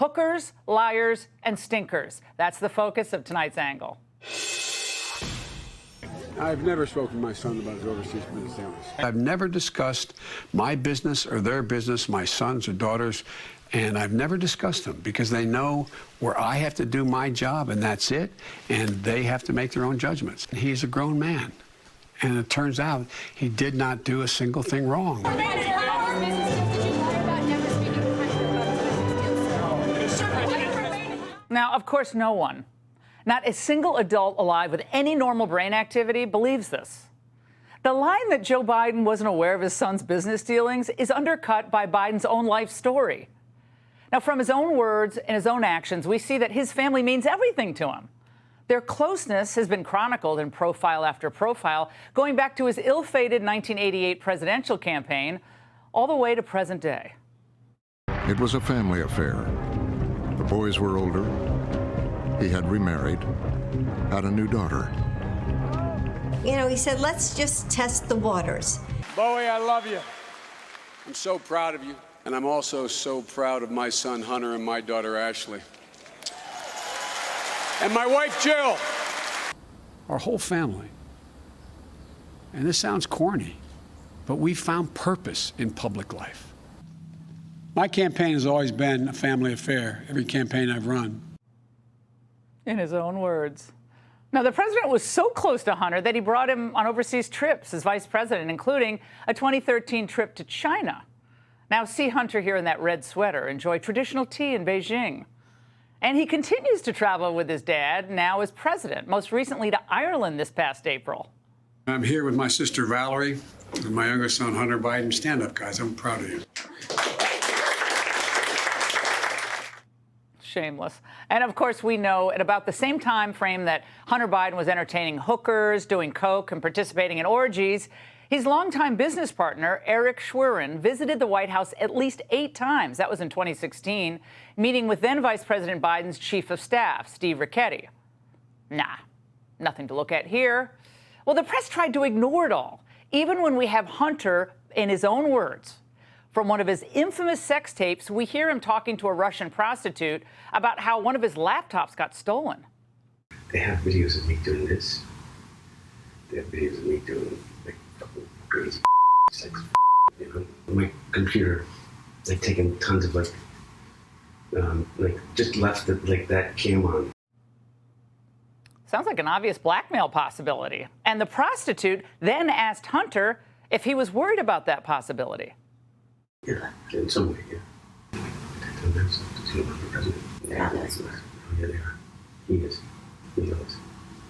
Hookers, liars, and stinkers. That's the focus of tonight's Angle. I've never spoken to my son about his overseas business dealings. I've never discussed my business or their business, my sons or daughters, and I've never discussed them because they know where I have to do my job and that's it, and they have to make their own judgments. He's a grown man, and it turns out he did not do a single thing wrong. Now, of course, no one, not a single adult alive with any normal brain activity, believes this. The line that Joe Biden wasn't aware of his son's business dealings is undercut by Biden's own life story. Now, from his own words and his own actions, we see that his family means everything to him. Their closeness has been chronicled in profile after profile, going back to his ill-fated 1988 presidential campaign all the way to present day. It was a family affair. The boys were older. He had remarried, had a new daughter. You know, he said, let's just test the waters. Bowie, I love you. I'm so proud of you. And I'm also so proud of my son, Hunter, and my daughter, Ashley. And my wife, Jill. Our whole family, and this sounds corny, but we found purpose in public life. My campaign has always been a family affair, every campaign I've run. In his own words. Now, the president was so close to Hunter that he brought him on overseas trips as vice president, including a 2013 trip to China. Now, see Hunter here in that red sweater, enjoy traditional tea in Beijing. And he continues to travel with his dad, now as president, most recently to Ireland this past April. I'm here with my sister Valerie and my younger son Hunter Biden. Stand up, guys. I'm proud of you. Shameless. And of course, we know at about the same time frame that Hunter Biden was entertaining hookers, doing coke, and participating in orgies, his longtime business partner, Eric Schwerin, visited the White House at least 8 times. That was in 2016, meeting with then Vice President Biden's chief of staff, Steve Ricchetti. Nah, nothing to look at here. Well, the press tried to ignore it all, even when we have Hunter, in his own words. From one of his infamous sex tapes, we hear him talking to a Russian prostitute about how one of his laptops got stolen. They have videos of me doing this. They have videos of me doing like fucking crazy sex, you know. My computer, like taking tons of like just left the, like that cam on. Sounds like an obvious blackmail possibility. And the prostitute then asked Hunter if he was worried about that possibility. Yeah, in some way, yeah. Yeah, that's nice. Oh, yeah, they are. He is. He knows.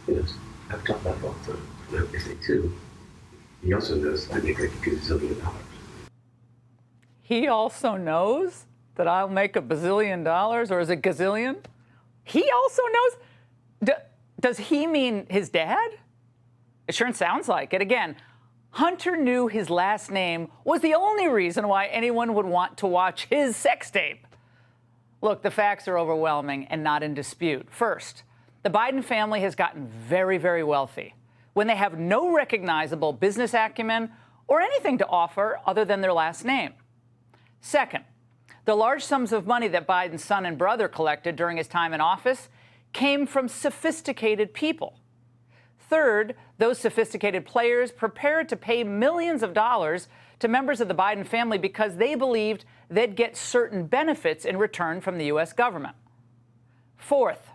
He knows. I've talked about it all the time. Now, if they do, he also knows I make like a gazillion dollars. He also knows that I'll make $1 bazillion, or is it gazillion? He also knows? Does he mean his dad? It sure sounds like it. Again, Hunter knew his last name was the only reason why anyone would want to watch his sex tape. Look, the facts are overwhelming and not in dispute. First, the Biden family has gotten very, very wealthy when they have no recognizable business acumen or anything to offer other than their last name. Second, the large sums of money that Biden's son and brother collected during his time in office came from sophisticated people. Third, those sophisticated players prepared to pay millions of dollars to members of the Biden family because they believed they'd get certain benefits in return from the U.S. government. Fourth,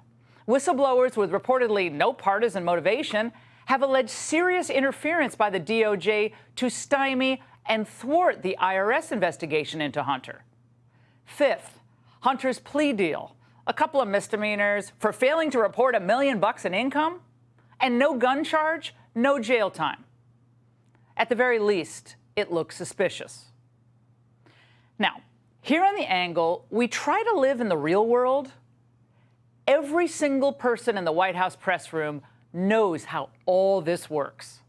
whistleblowers with reportedly no partisan motivation have alleged serious interference by the DOJ to stymie and thwart the IRS investigation into Hunter. Fifth, Hunter's plea deal, a couple of misdemeanors for failing to report $1 million in income, and no gun charge, no jail time. At the very least, it looks suspicious. Now, here on The Angle, we try to live in the real world. Every single person in the White House press room knows how all this works.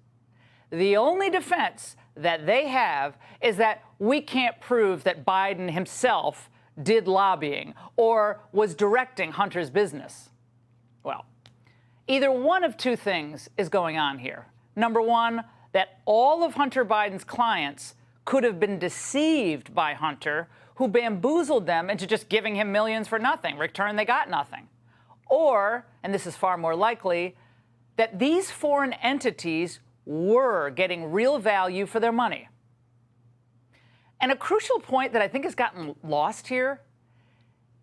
The only defense that they have is that we can't prove that Biden himself did lobbying or was directing Hunter's business. Well, either one of two things is going on here. Number one, that all of Hunter Biden's clients could have been deceived by Hunter, who bamboozled them into just giving him millions for nothing. Return, they got nothing. Or, and this is far more likely, that these foreign entities were getting real value for their money. And a crucial point that I think has gotten lost here,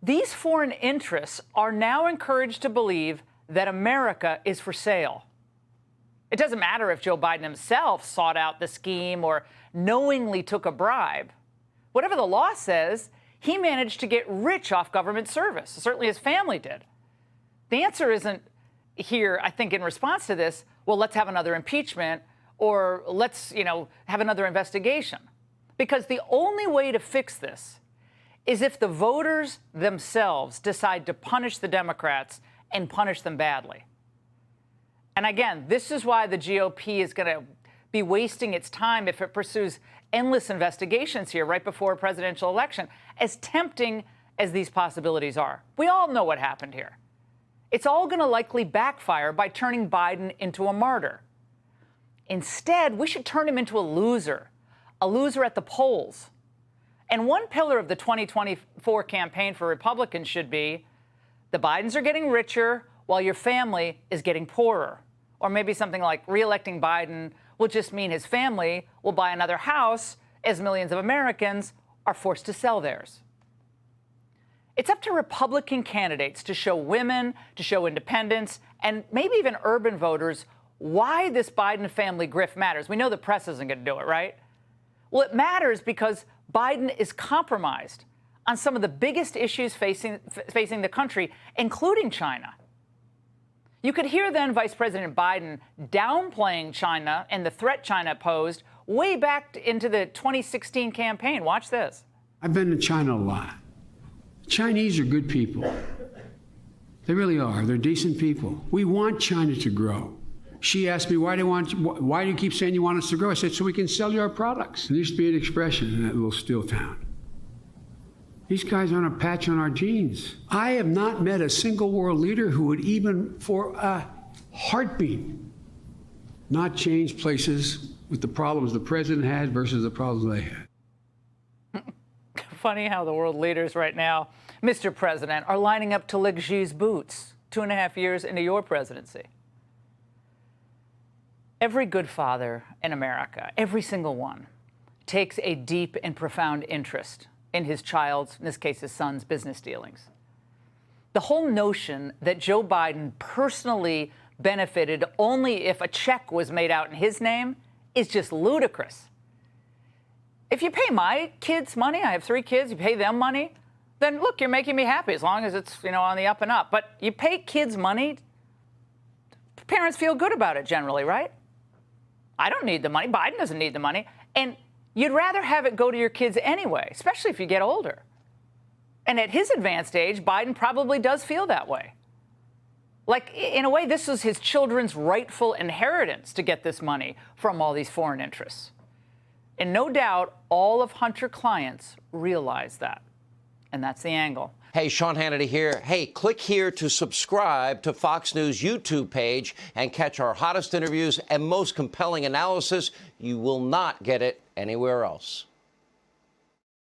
these foreign interests are now encouraged to believe that America is for sale. It doesn't matter if Joe Biden himself sought out the scheme or knowingly took a bribe. Whatever the law says, he managed to get rich off government service. Certainly his family did. The answer isn't here, I think, in response to this, well, let's have another impeachment or let's, have another investigation. Because the only way to fix this is if the voters themselves decide to punish the Democrats and punish them badly. And again, this is why the GOP is going to be wasting its time if it pursues endless investigations here right before a presidential election, as tempting as these possibilities are. We all know what happened here. It's all going to likely backfire by turning Biden into a martyr. Instead, we should turn him into a loser at the polls. And one pillar of the 2024 campaign for Republicans should be the Bidens are getting richer while your family is getting poorer. Or maybe something like re-electing Biden will just mean his family will buy another house as millions of Americans are forced to sell theirs. It's up to Republican candidates to show women, to show independents, and maybe even urban voters why this Biden family grift matters. We know the press isn't going to do it, right? Well, it matters because Biden is compromised on some of the biggest issues facing the country, including China. You could hear then Vice President Biden downplaying China and the threat China posed way back into the 2016 campaign. Watch this. I've been to China a lot. Chinese are good people. They really are. They're decent people. We want China to grow. She asked me, why do you keep saying you want us to grow? I said, so we can sell you our products. There used to be an expression in that little steel town. These guys aren't a patch on our genes. I have not met a single world leader who would even for a heartbeat not change places with the problems the president had versus the problems they had. Funny how the world leaders right now, Mr. President, are lining up to lick Xi's boots 2.5 years into your presidency. Every good father in America, every single one, takes a deep and profound interest in his child's, in this case his son's, business dealings. The whole notion that Joe Biden personally benefited only if a check was made out in his name is just ludicrous. If you pay my kids money, I have 3 kids, you pay them money, then look, you're making me happy as long as it's, on the up and up. But you pay kids money, parents feel good about it generally, right? I don't need the money. Biden doesn't need the money. And you'd rather have it go to your kids anyway, especially if you get older. And at his advanced age, Biden probably does feel that way. Like, in a way, this is his children's rightful inheritance to get this money from all these foreign interests. And no doubt, all of Hunter's clients realize that. And that's the angle. Hey, Sean Hannity here. Hey, click here to subscribe to Fox News YouTube page and catch our hottest interviews and most compelling analysis. You will not get it anywhere else.